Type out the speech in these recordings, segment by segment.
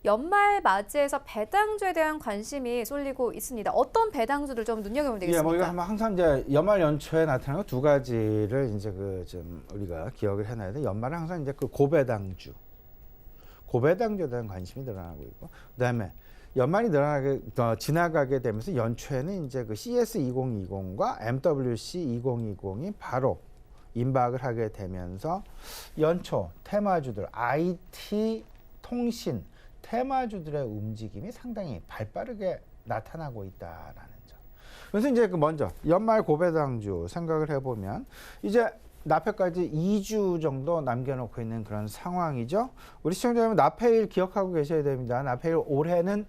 연말 맞이해서 배당주에 대한 관심이 쏠리고 있습니다. 어떤 배당주들 좀 눈여겨보면 되겠습니까? 뭐 이거 항상 이제 연말 연초에 나타나는 두 가지를 이제 좀 우리가 기억을 해놔야 돼. 연말은 항상 이제 그 고배당주에 대한 관심이 늘어나고 있고, 그다음에 연말이 지나가게 되면서 연초에는 이제 그 CS2020과 MWC2020이 바로 임박을 하게 되면서 연초 테마주들 IT, 통신 테마주들의 움직임이 상당히 발빠르게 나타나고 있다라는 점. 그래서 이제 먼저 연말 고배당주 생각을 해보면 이제 납회까지 2주 정도 남겨놓고 있는 그런 상황이죠. 우리 시청자 여러분 납회일 기억하고 계셔야 됩니다. 납회일 올해는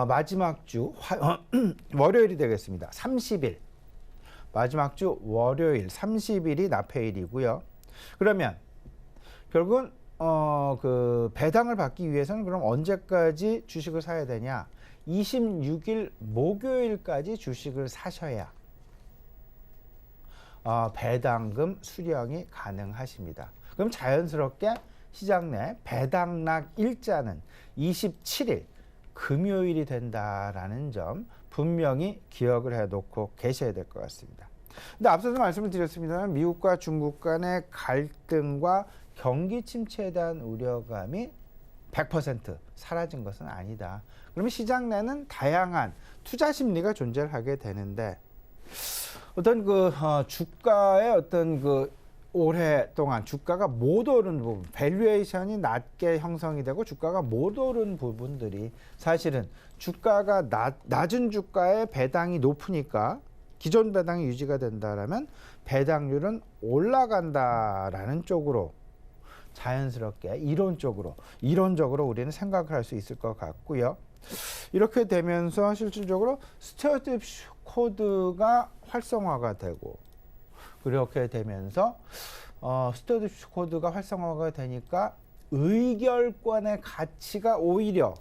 마지막 주 월요일이 되겠습니다. 30일. 마지막 주 월요일 30일이 납회일이고요. 그러면 결국은 그 배당을 받기 위해서는 그럼 언제까지 주식을 사야 되냐? 26일 목요일까지 주식을 사셔야 배당금 수령이 가능하십니다. 그럼 자연스럽게 시장 내 배당락 일자는 27일 금요일이 된다라는 점 분명히 기억을 해놓고 계셔야 될 것 같습니다. 근데 앞서서 말씀을 드렸습니다만 미국과 중국 간의 갈등과 경기 침체에 대한 우려감이 100% 사라진 것은 아니다. 그러면 시장 내는 다양한 투자 심리가 존재를 하게 되는데 어떤 주가의 어떤 오랫동안 주가가 못 오른 부분, 밸류에이션이 낮게 형성이 되고 주가가 못 오른 부분들이 사실은 주가가 낮은 주가의 배당이 높으니까 기존 배당이 유지가 된다라면 배당률은 올라간다라는 쪽으로 자연스럽게 이론적으로 우리는 생각을 할 수 있을 것 같고요. 이렇게 되면서 실질적으로 스튜어드십 코드가 활성화가 되고 그렇게 되면서 스튜어드십 코드가 활성화가 되니까 의결권의 가치가 오히려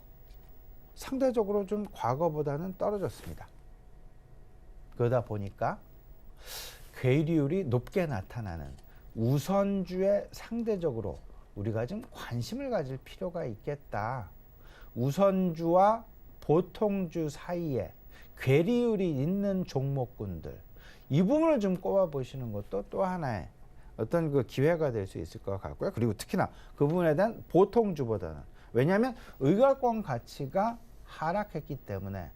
상대적으로 좀 과거보다는 떨어졌습니다. 그러다 보니까 괴리율이 높게 나타나는 우선주에 상대적으로 우리가 좀 관심을 가질 필요가 있겠다. 우선주와 보통주 사이에 괴리율이 있는 종목군들, 이 부분을 좀 꼽아 보시는 것도 또 하나의 어떤 기회가 될 수 있을 것 같고요. 그리고 특히나 그 부분에 대한 보통주보다는, 왜냐하면 의결권 가치가 하락했기 때문에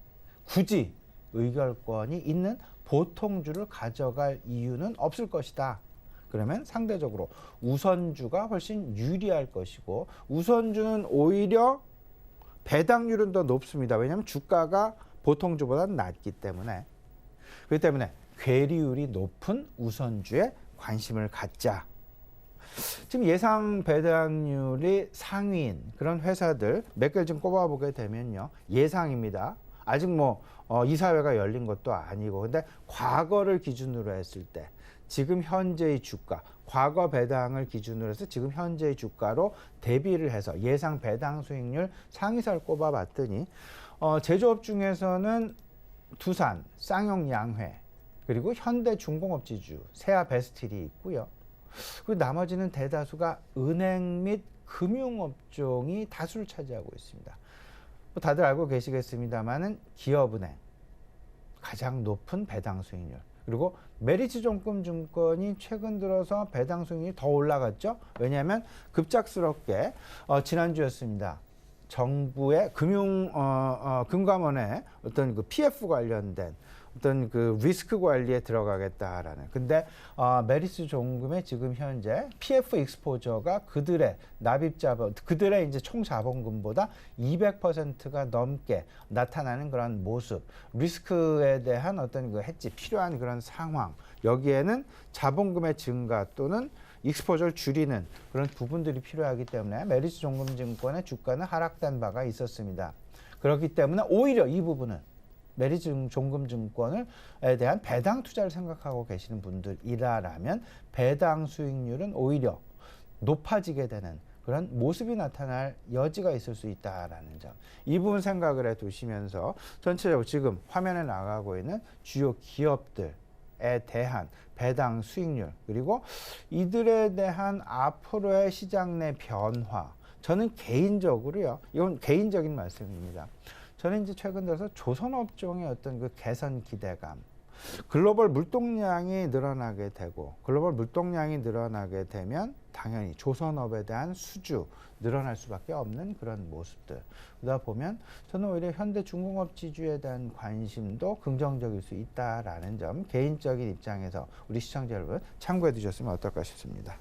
굳이 의결권이 있는 보통주를 가져갈 이유는 없을 것이다. 그러면 상대적으로 우선주가 훨씬 유리할 것이고, 우선주는 오히려 배당률은 더 높습니다. 왜냐하면 주가가 보통주보다는 낮기 때문에. 그렇기 때문에 괴리율이 높은 우선주에 관심을 갖자. 지금 예상 배당률이 상위인 그런 회사들 몇 개를 좀 꼽아보게 되면요. 예상입니다. 아직 이사회가 열린 것도 아니고, 근데 과거를 기준으로 했을 때 지금 현재의 주가, 과거 배당을 기준으로 해서 지금 현재의 주가로 대비를 해서 예상 배당 수익률 상위사를 꼽아봤더니 제조업 중에서는 두산, 쌍용양회, 그리고 현대중공업지주, 세아베스틸이 있고요. 그리고 나머지는 대다수가 은행 및 금융업종이 다수를 차지하고 있습니다. 다들 알고 계시겠습니다만은 기업은행 가장 높은 배당 수익률, 그리고 메리츠증권이 최근 들어서 배당 수익률이 더 올라갔죠. 왜냐하면 급작스럽게 지난주였습니다. 정부의 금감원의 어떤 PF 관련된 어떤 리스크 관리에 들어가겠다라는. 근데 메리츠증권의 지금 현재 PF 익스포저가 그들의 납입자본, 그들의 이제 총 자본금보다 200%가 넘게 나타나는 그런 모습, 리스크에 대한 어떤 해지 필요한 그런 상황, 여기에는 자본금의 증가 또는 익스포저를 줄이는 그런 부분들이 필요하기 때문에 메리츠증권의 주가는 하락된 바가 있었습니다. 그렇기 때문에 오히려 이 부분은 메리츠증권에 대한 배당 투자를 생각하고 계시는 분들이라면 배당 수익률은 오히려 높아지게 되는 그런 모습이 나타날 여지가 있을 수 있다라는 점, 이 부분 생각을 해 두시면서 전체적으로 지금 화면에 나가고 있는 주요 기업들에 대한 배당 수익률, 그리고 이들에 대한 앞으로의 시장 내 변화, 저는 개인적으로요. 이건 개인적인 말씀입니다. 저는 이제 최근 들어서 조선업종의 어떤 그 개선 기대감, 글로벌 물동량이 늘어나게 되고 글로벌 물동량이 늘어나게 되면 당연히 조선업에 대한 수주 늘어날 수밖에 없는 그런 모습들. 그러다 보면 저는 오히려 현대 중공업 지주에 대한 관심도 긍정적일 수 있다라는 점 개인적인 입장에서 우리 시청자 여러분 참고해 두셨으면 어떨까 싶습니다.